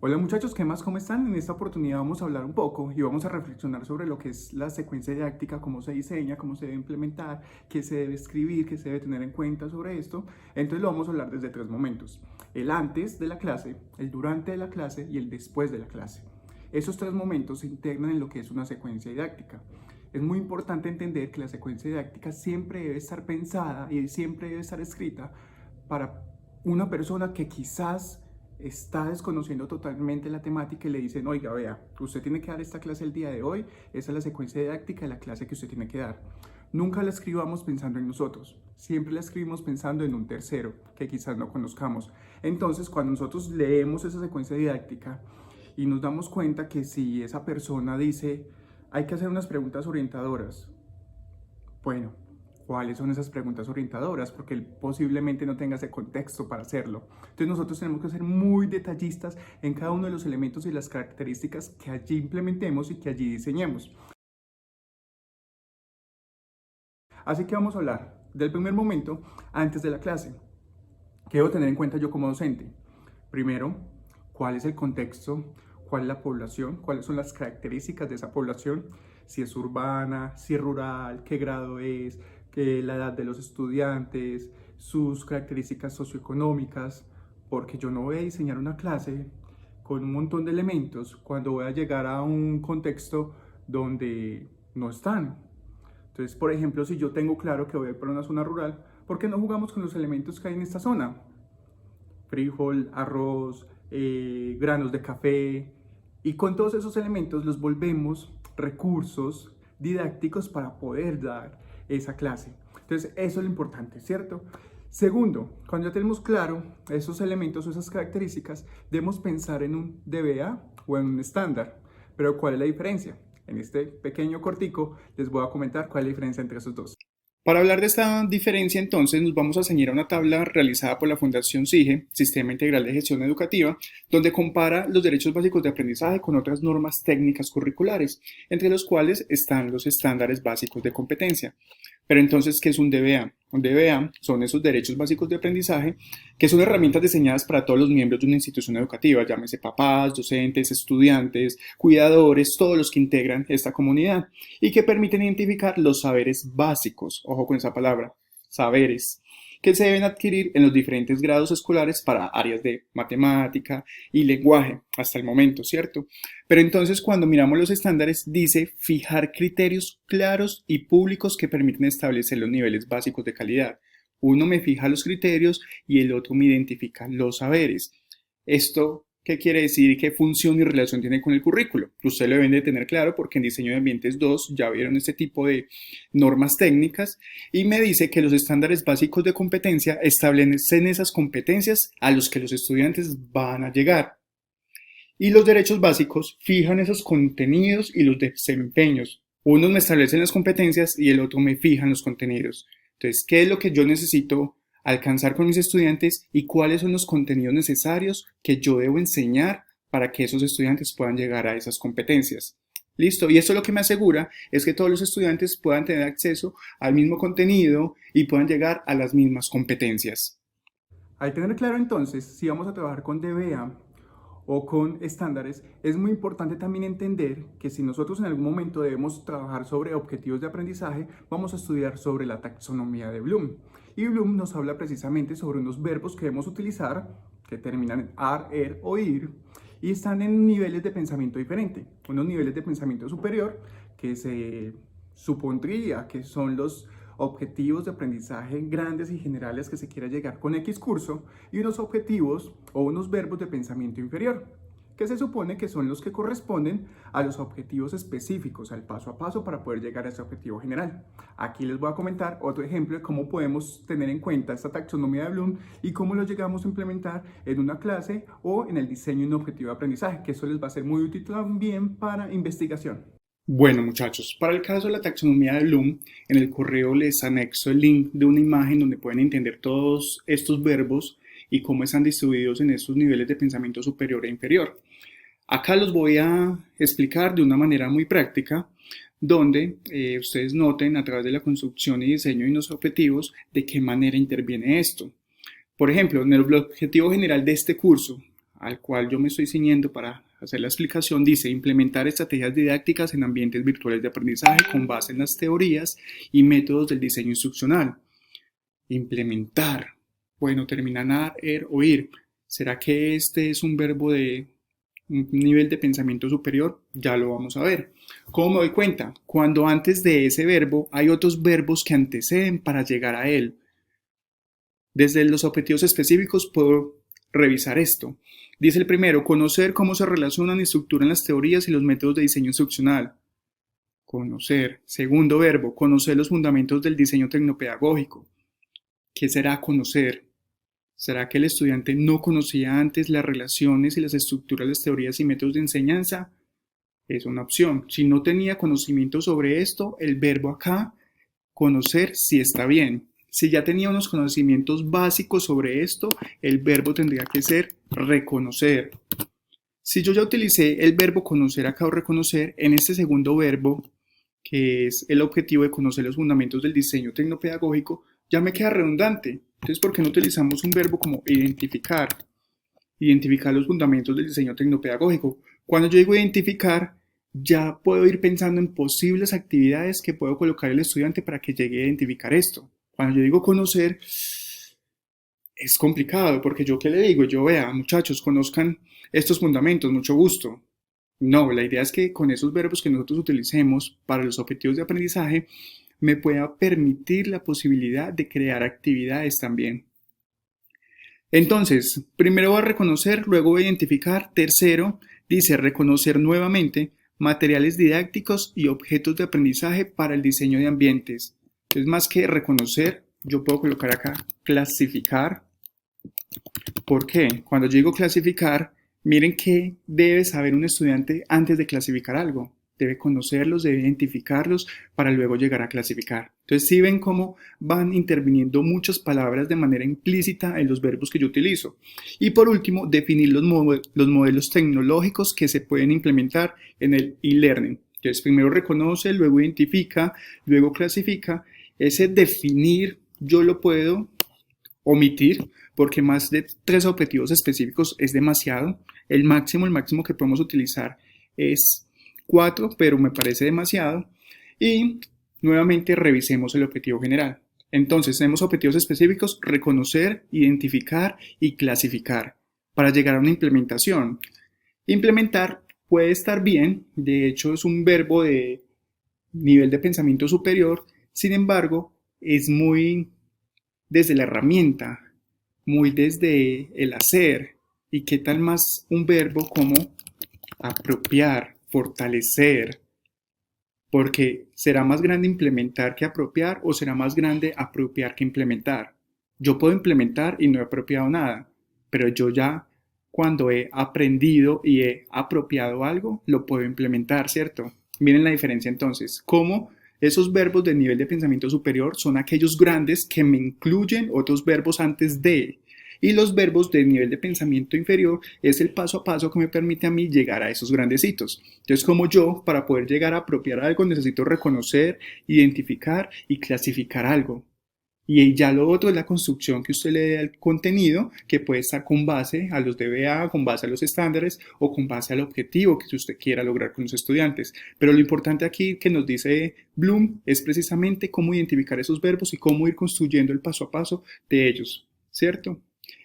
Hola muchachos, ¿qué más? ¿Cómo están? En esta oportunidad vamos a hablar un poco y vamos a reflexionar sobre lo que es la secuencia didáctica, cómo se diseña, cómo se debe implementar, qué se debe escribir, qué se debe tener en cuenta sobre esto. Entonces lo vamos a hablar desde tres momentos: el antes de la clase, el durante de la clase y el después de la clase. Esos tres momentos se integran en lo que es una secuencia didáctica. Es muy importante entender que la secuencia didáctica siempre debe estar pensada y siempre debe estar escrita para una persona que quizás está desconociendo totalmente la temática y le dicen: oiga, vea, usted tiene que dar esta clase el día de hoy, esa es la secuencia didáctica de la clase que usted tiene que dar. Nunca la escribamos pensando en nosotros, siempre la escribimos pensando en un tercero que quizás no conozcamos. Entonces, cuando nosotros leemos esa secuencia didáctica y nos damos cuenta que si esa persona dice: hay que hacer unas preguntas orientadoras, bueno, ¿cuáles son esas preguntas orientadoras? Porque él posiblemente no tenga ese contexto para hacerlo. Entonces nosotros tenemos que ser muy detallistas en cada uno de los elementos y las características que allí implementemos y que allí diseñemos. Así que vamos a hablar del primer momento antes de la clase. ¿Qué debo tener en cuenta yo como docente? Primero, ¿cuál es el contexto? ¿Cuál es la población? ¿Cuáles son las características de esa población? Si es urbana, si es rural, qué grado es, la edad de los estudiantes, sus características socioeconómicas, porque yo no voy a diseñar una clase con un montón de elementos cuando voy a llegar a un contexto donde no están. Entonces, por ejemplo, si yo tengo claro que voy a ir para una zona rural, ¿por qué no jugamos con los elementos que hay en esta zona? Frijol, arroz, granos de café, y con todos esos elementos los volvemos recursos didácticos para poder dar esa clase. Entonces, eso es lo importante, ¿cierto? Segundo, cuando ya tenemos claro esos elementos o esas características, debemos pensar en un DBA o en un estándar. Pero ¿cuál es la diferencia? En este pequeño cortico les voy a comentar cuál es la diferencia entre esos dos. Para hablar de esta diferencia, entonces, nos vamos a ceñir a una tabla realizada por la Fundación SIGE, Sistema Integral de Gestión Educativa, donde compara los derechos básicos de aprendizaje con otras normas técnicas curriculares, entre los cuales están los estándares básicos de competencia. Pero entonces, ¿qué es un DBA? Un DBA son esos derechos básicos de aprendizaje que son herramientas diseñadas para todos los miembros de una institución educativa, llámese papás, docentes, estudiantes, cuidadores, todos los que integran esta comunidad, y que permiten identificar los saberes básicos, ojo con esa palabra, saberes, que se deben adquirir en los diferentes grados escolares para áreas de matemática y lenguaje, hasta el momento, ¿cierto? Pero entonces cuando miramos los estándares dice fijar criterios claros y públicos que permiten establecer los niveles básicos de calidad. Uno me fija los criterios y el otro me identifica los saberes. Esto, ¿qué quiere decir y qué función y relación tiene con el currículo? Ustedes lo deben de tener claro porque en Diseño de Ambientes 2 ya vieron este tipo de normas técnicas y me dice que los estándares básicos de competencia establecen esas competencias a los que los estudiantes van a llegar. Y los derechos básicos fijan esos contenidos y los desempeños. Uno me establece las competencias y el otro me fijan los contenidos. Entonces, ¿qué es lo que yo necesito alcanzar con mis estudiantes y cuáles son los contenidos necesarios que yo debo enseñar para que esos estudiantes puedan llegar a esas competencias? Listo, y esto lo que me asegura es que todos los estudiantes puedan tener acceso al mismo contenido y puedan llegar a las mismas competencias. Al tener claro entonces si vamos a trabajar con DBA o con estándares, es muy importante también entender que si nosotros en algún momento debemos trabajar sobre objetivos de aprendizaje, vamos a estudiar sobre la taxonomía de Bloom. Y Bloom nos habla precisamente sobre unos verbos que debemos utilizar, que terminan en ar, er o ir, y están en niveles de pensamiento diferente. Unos niveles de pensamiento superior que se supondría que son los objetivos de aprendizaje grandes y generales que se quiera llegar con X curso, y unos objetivos o unos verbos de pensamiento inferior, que se supone que son los que corresponden a los objetivos específicos, al paso a paso para poder llegar a ese objetivo general. Aquí les voy a comentar otro ejemplo de cómo podemos tener en cuenta esta taxonomía de Bloom y cómo lo llegamos a implementar en una clase o en el diseño de un objetivo de aprendizaje, que eso les va a ser muy útil también para investigación. Bueno, muchachos, para el caso de la taxonomía de Bloom, en el correo les anexo el link de una imagen donde pueden entender todos estos verbos y cómo están distribuidos en estos niveles de pensamiento superior e inferior. Acá los voy a explicar de una manera muy práctica, donde ustedes noten a través de la construcción y diseño y los objetivos de qué manera interviene esto. Por ejemplo, en el objetivo general de este curso, al cual yo me estoy ciñendo para hacer la explicación, dice implementar estrategias didácticas en ambientes virtuales de aprendizaje con base en las teorías y métodos del diseño instruccional. Implementar. Bueno, terminar, oír. ¿Será que este es un verbo de un nivel de pensamiento superior? Ya lo vamos a ver. ¿Cómo me doy cuenta? Cuando antes de ese verbo hay otros verbos que anteceden para llegar a él. Desde los objetivos específicos puedo revisar esto. Dice el primero, conocer cómo se relacionan y estructuran las teorías y los métodos de diseño instruccional. Conocer. Segundo verbo, conocer los fundamentos del diseño tecnopedagógico. ¿Qué será conocer? ¿Será que el estudiante no conocía antes las relaciones y las estructuras de las teorías y métodos de enseñanza? Es una opción. Si no tenía conocimiento sobre esto, el verbo acá, conocer, sí está bien. Si ya tenía unos conocimientos básicos sobre esto, el verbo tendría que ser reconocer. Si yo ya utilicé el verbo conocer acá o reconocer, en este segundo verbo, que es el objetivo de conocer los fundamentos del diseño tecnopedagógico, ya me queda redundante. Entonces, ¿por qué no utilizamos un verbo como identificar? Identificar los fundamentos del diseño tecnopedagógico. Cuando yo digo identificar, ya puedo ir pensando en posibles actividades que puedo colocar el estudiante para que llegue a identificar esto. Cuando yo digo conocer, es complicado, porque yo qué le digo, yo vea, muchachos, conozcan estos fundamentos, mucho gusto. No, la idea es que con esos verbos que nosotros utilicemos para los objetivos de aprendizaje, me pueda permitir la posibilidad de crear actividades también. Entonces, primero va a reconocer, luego va a identificar. Tercero, dice reconocer nuevamente materiales didácticos y objetos de aprendizaje para el diseño de ambientes. Entonces, más que reconocer, yo puedo colocar acá clasificar. ¿Por qué? Cuando yo digo clasificar, miren qué debe saber un estudiante antes de clasificar algo. Debe conocerlos, debe identificarlos para luego llegar a clasificar. Entonces, ¿sí ven cómo van interviniendo muchas palabras de manera implícita en los verbos que yo utilizo? Y por último, definir los modelos tecnológicos que se pueden implementar en el e-learning. Entonces, primero reconoce, luego identifica, luego clasifica. Ese definir yo lo puedo omitir porque más de 3 objetivos específicos es demasiado. El máximo que podemos utilizar es 4, pero me parece demasiado. Y nuevamente revisemos el objetivo general. Entonces tenemos objetivos específicos, reconocer, identificar y clasificar para llegar a una implementación. Implementar puede estar bien, de hecho es un verbo de nivel de pensamiento superior, sin embargo es muy desde la herramienta, muy desde el hacer. ¿Y qué tal más un verbo como apropiar, fortalecer? Porque ¿será más grande implementar que apropiar o será más grande apropiar que implementar? Yo puedo implementar y no he apropiado nada, pero yo ya cuando he aprendido y he apropiado algo, lo puedo implementar, ¿cierto? Miren la diferencia entonces, cómo esos verbos de nivel de pensamiento superior son aquellos grandes que me incluyen otros verbos antes de. Y los verbos de nivel de pensamiento inferior es el paso a paso que me permite a mí llegar a esos grandecitos. Entonces, como yo, para poder llegar a apropiar algo, necesito reconocer, identificar y clasificar algo. Y ya lo otro es la construcción que usted le dé al contenido, que puede estar con base a los DBA, con base a los estándares o con base al objetivo que usted quiera lograr con los estudiantes. Pero lo importante aquí que nos dice Bloom es precisamente cómo identificar esos verbos y cómo ir construyendo el paso a paso de ellos, ¿cierto?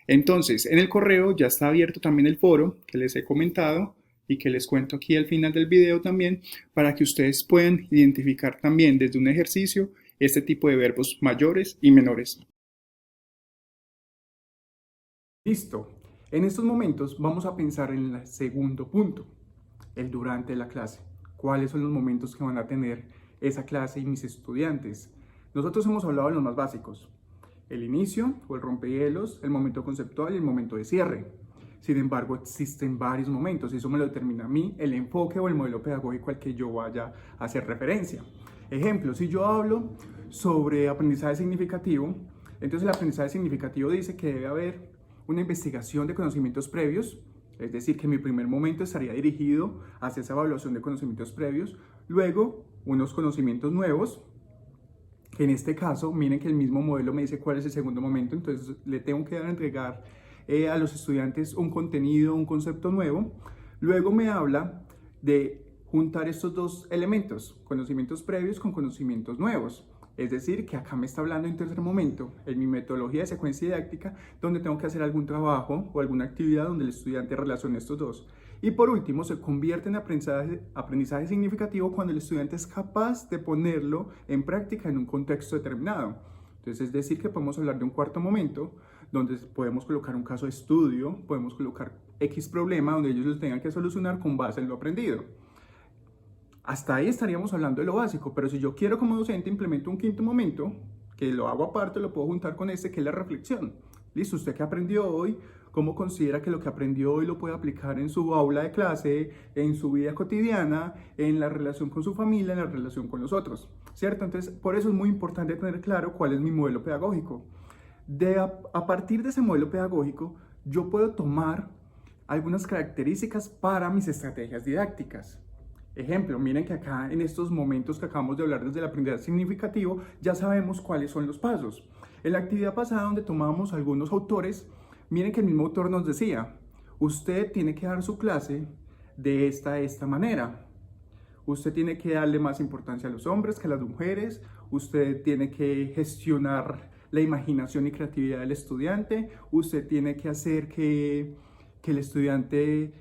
Entonces, en el correo ya está abierto también el foro que les he comentado y que les cuento aquí al final del video también, para que ustedes puedan identificar también desde un ejercicio este tipo de verbos mayores y menores. Listo. En estos momentos vamos a pensar en el segundo punto, el durante la clase. ¿Cuáles son los momentos que van a tener esa clase y mis estudiantes? Nosotros hemos hablado de los más básicos. El inicio o el rompehielos, el momento conceptual y el momento de cierre. Sin embargo, existen varios momentos y eso me lo determina a mí el enfoque o el modelo pedagógico al que yo vaya a hacer referencia. Ejemplo, si yo hablo sobre aprendizaje significativo, entonces el aprendizaje significativo dice que debe haber una investigación de conocimientos previos, es decir, que mi primer momento estaría dirigido hacia esa evaluación de conocimientos previos, luego unos conocimientos nuevos, que en este caso, miren que el mismo modelo me dice cuál es el segundo momento, entonces le tengo que entregar a los estudiantes un contenido, un concepto nuevo. Luego me habla de juntar estos dos elementos, conocimientos previos con conocimientos nuevos. Es decir, que acá me está hablando en tercer momento, en mi metodología de secuencia didáctica, donde tengo que hacer algún trabajo o alguna actividad donde el estudiante relacione estos dos. Y por último, se convierte en aprendizaje significativo cuando el estudiante es capaz de ponerlo en práctica en un contexto determinado. Entonces, es decir, que podemos hablar de un cuarto momento, donde podemos colocar un caso de estudio, podemos colocar X problema donde ellos lo tengan que solucionar con base en lo aprendido. Hasta ahí estaríamos hablando de lo básico, pero si yo quiero como docente implemento un quinto momento, que lo hago aparte, lo puedo juntar con este, que es la reflexión. Listo, ¿usted qué aprendió hoy? ¿Cómo considera que lo que aprendió hoy lo puede aplicar en su aula de clase, en su vida cotidiana, en la relación con su familia, en la relación con los otros? ¿Cierto? Entonces, por eso es muy importante tener claro cuál es mi modelo pedagógico. A partir de ese modelo pedagógico, yo puedo tomar algunas características para mis estrategias didácticas. Ejemplo, miren que acá en estos momentos que acabamos de hablar desde el aprendizaje significativo, ya sabemos cuáles son los pasos. En la actividad pasada donde tomábamos algunos autores, miren que el mismo autor nos decía, usted tiene que dar su clase de esta manera. Usted tiene que darle más importancia a los hombres que a las mujeres. Usted tiene que gestionar la imaginación y creatividad del estudiante. Usted tiene que hacer que el estudiante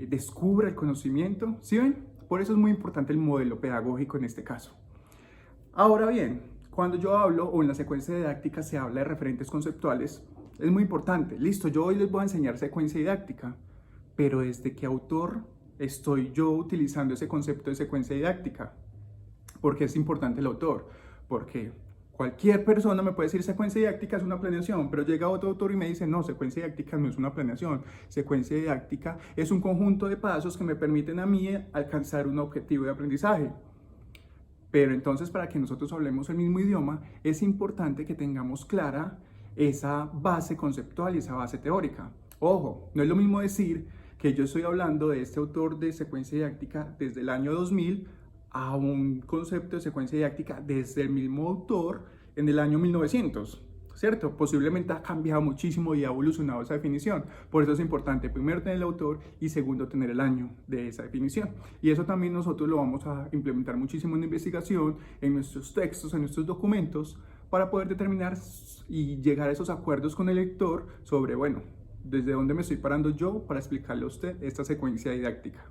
descubra el conocimiento. ¿Sí ven? Por eso es muy importante el modelo pedagógico en este caso. Ahora bien, cuando yo hablo o en la secuencia didáctica se habla de referentes conceptuales, es muy importante. Listo, yo hoy les voy a enseñar secuencia didáctica, pero ¿desde qué autor estoy yo utilizando ese concepto de secuencia didáctica? ¿Por qué es importante el autor? Porque cualquier persona me puede decir secuencia didáctica es una planeación, pero llega otro autor y me dice no, secuencia didáctica no es una planeación. Secuencia didáctica es un conjunto de pasos que me permiten a mí alcanzar un objetivo de aprendizaje. Pero entonces, para que nosotros hablemos el mismo idioma, es importante que tengamos clara esa base conceptual y esa base teórica. Ojo, no es lo mismo decir que yo estoy hablando de este autor de secuencia didáctica desde el año 2000 a un concepto de secuencia didáctica desde el mismo autor en el año 1900, ¿cierto? Posiblemente ha cambiado muchísimo y ha evolucionado esa definición. Por eso es importante, primero, tener el autor y segundo, tener el año de esa definición. Y eso también nosotros lo vamos a implementar muchísimo en la investigación, en nuestros textos, en nuestros documentos, para poder determinar y llegar a esos acuerdos con el lector sobre, bueno, desde dónde me estoy parando yo para explicarle a usted esta secuencia didáctica.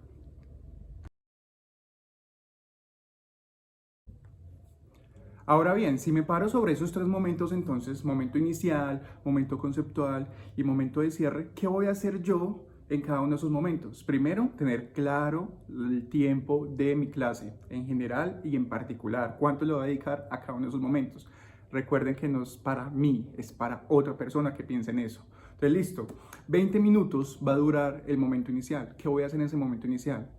Ahora bien, si me paro sobre esos tres momentos, entonces, momento inicial, momento conceptual y momento de cierre, ¿qué voy a hacer yo en cada uno de esos momentos? Primero, tener claro el tiempo de mi clase, en general y en particular, cuánto le voy a dedicar a cada uno de esos momentos. Recuerden que no es para mí, es para otra persona que piense en eso. Entonces, listo, 20 minutos va a durar el momento inicial. ¿Qué voy a hacer en ese momento inicial?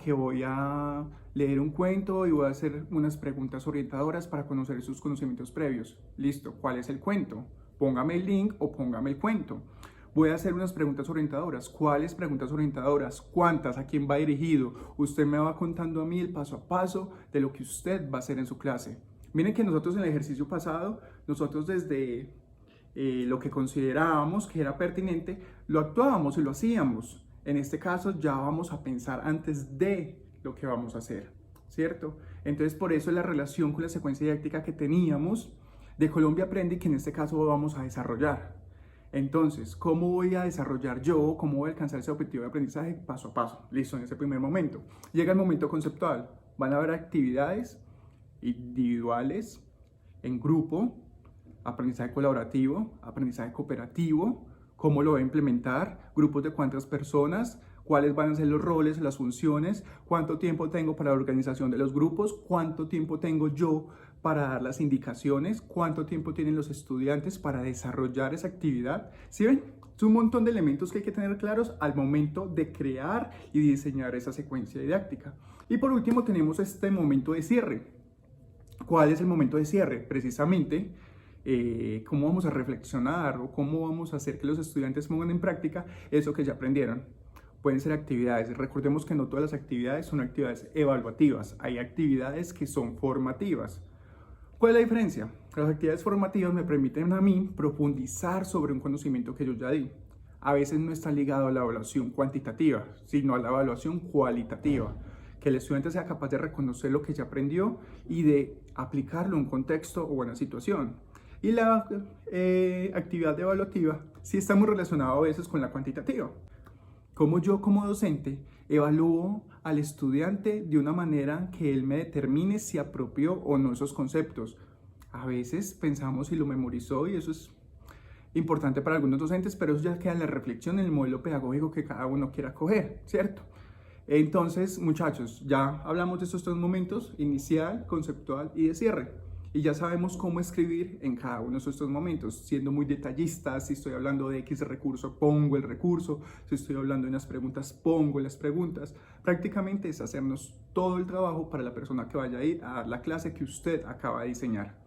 Que voy a leer un cuento y voy a hacer unas preguntas orientadoras para conocer sus conocimientos previos. Listo, ¿cuál es el cuento? Póngame el link o póngame el cuento. Voy a hacer unas preguntas orientadoras. ¿Cuáles preguntas orientadoras? ¿Cuántas? ¿A quién va dirigido? Usted me va contando a mí el paso a paso de lo que usted va a hacer en su clase. Miren que nosotros en el ejercicio pasado, nosotros desde lo que considerábamos que era pertinente, lo actuábamos y lo hacíamos. En este caso ya vamos a pensar antes de lo que vamos a hacer, ¿cierto? Entonces por eso la relación con la secuencia didáctica que teníamos de Colombia Aprende y que en este caso vamos a desarrollar. Entonces, ¿cómo voy a desarrollar yo? ¿Cómo voy a alcanzar ese objetivo de aprendizaje? Paso a paso. Listo, en ese primer momento. Llega el momento conceptual. Van a haber actividades individuales, en grupo, aprendizaje colaborativo, aprendizaje cooperativo, cómo lo voy a implementar, grupos de cuántas personas, cuáles van a ser los roles, las funciones, cuánto tiempo tengo para la organización de los grupos, cuánto tiempo tengo yo para dar las indicaciones, cuánto tiempo tienen los estudiantes para desarrollar esa actividad. ¿Sí ven? Es un montón de elementos que hay que tener claros al momento de crear y diseñar esa secuencia didáctica. Y por último tenemos este momento de cierre. ¿Cuál es el momento de cierre? Precisamente cómo vamos a reflexionar o cómo vamos a hacer que los estudiantes pongan en práctica eso que ya aprendieron. Pueden ser actividades. Recordemos que no todas las actividades son actividades evaluativas. Hay actividades que son formativas. ¿Cuál es la diferencia? Las actividades formativas me permiten a mí profundizar sobre un conocimiento que yo ya di. A veces no está ligado a la evaluación cuantitativa, sino a la evaluación cualitativa. Que el estudiante sea capaz de reconocer lo que ya aprendió y de aplicarlo en un contexto o una situación. Y la actividad evaluativa sí está muy relacionada a veces con la cuantitativa. Como yo como docente evalúo al estudiante de una manera que él me determine si apropió o no esos conceptos. A veces pensamos si lo memorizó y eso es importante para algunos docentes, pero eso ya queda en la reflexión en el modelo pedagógico que cada uno quiera coger, ¿cierto? Entonces, muchachos, ya hablamos de estos tres momentos: inicial, conceptual y de cierre. Y ya sabemos cómo escribir en cada uno de estos momentos, siendo muy detallistas. Si estoy hablando de X recurso, pongo el recurso. Si estoy hablando de unas preguntas, pongo las preguntas. Prácticamente es hacernos todo el trabajo para la persona que vaya a ir a dar la clase que usted acaba de diseñar.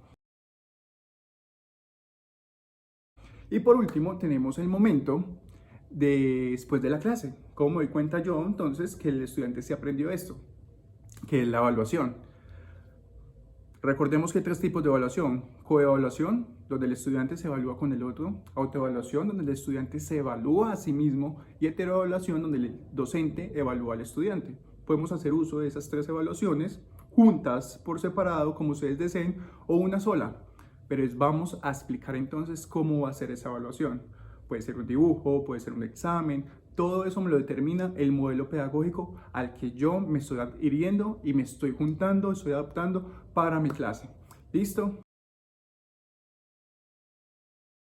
Y por último, tenemos el momento después de la clase. ¿Cómo me doy cuenta yo entonces que el estudiante se aprendió esto? Que es la evaluación. Recordemos que hay tres tipos de evaluación: coevaluación, donde el estudiante se evalúa con el otro; autoevaluación, donde el estudiante se evalúa a sí mismo; y heteroevaluación, donde el docente evalúa al estudiante. Podemos hacer uso de esas tres evaluaciones juntas, por separado, como ustedes deseen, o una sola. Pero vamos a explicar entonces cómo va a ser esa evaluación. Puede ser un dibujo, puede ser un examen. Todo eso me lo determina el modelo pedagógico al que yo me estoy adhiriendo y me estoy juntando, estoy adaptando para mi clase. ¿Listo?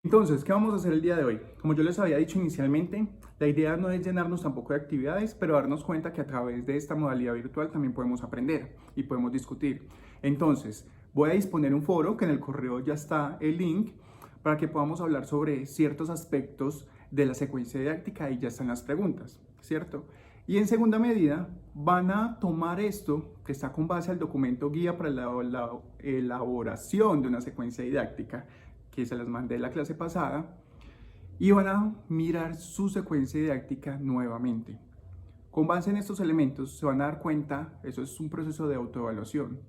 Entonces, ¿qué vamos a hacer el día de hoy? Como yo les había dicho inicialmente, la idea no es llenarnos tampoco de actividades, pero darnos cuenta que a través de esta modalidad virtual también podemos aprender y podemos discutir. Entonces, voy a disponer un foro que en el correo ya está el link para que podamos hablar sobre ciertos aspectos de la secuencia didáctica y ya están las preguntas, ¿cierto? Y en segunda medida, van a tomar esto que está con base al documento guía para la elaboración de una secuencia didáctica, que se las mandé en la clase pasada, y van a mirar su secuencia didáctica nuevamente. Con base en estos elementos se van a dar cuenta, eso es un proceso de autoevaluación,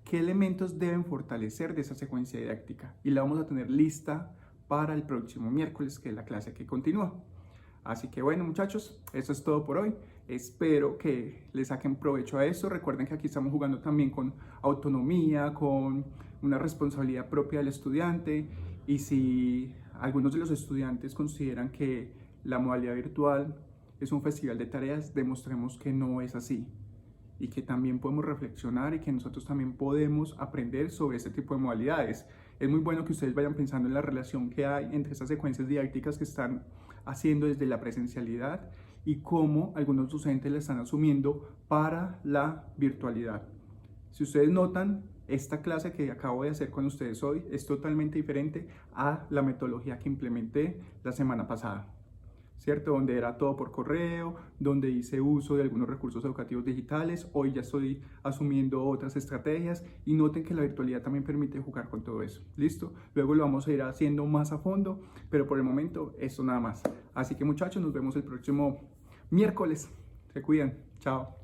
qué elementos deben fortalecer de esa secuencia didáctica, y la vamos a tener lista para el próximo miércoles, que es la clase que continúa. Así que bueno, muchachos, eso es todo por hoy. Espero que le saquen provecho a esto. Recuerden que aquí estamos jugando también con autonomía, con una responsabilidad propia del estudiante. Y si algunos de los estudiantes consideran que la modalidad virtual es un festival de tareas, demostremos que no es así. Y que también podemos reflexionar y que nosotros también podemos aprender sobre este tipo de modalidades. Es muy bueno que ustedes vayan pensando en la relación que hay entre estas secuencias didácticas que están haciendo desde la presencialidad y cómo algunos docentes la están asumiendo para la virtualidad. Si ustedes notan, esta clase que acabo de hacer con ustedes hoy es totalmente diferente a la metodología que implementé la semana pasada, ¿cierto? Donde era todo por correo, donde hice uso de algunos recursos educativos digitales. Hoy ya estoy asumiendo otras estrategias y noten que la virtualidad también permite jugar con todo eso. ¿Listo? Luego lo vamos a ir haciendo más a fondo, pero por el momento esto nada más. Así que muchachos, nos vemos el próximo miércoles. Se cuidan. Chao.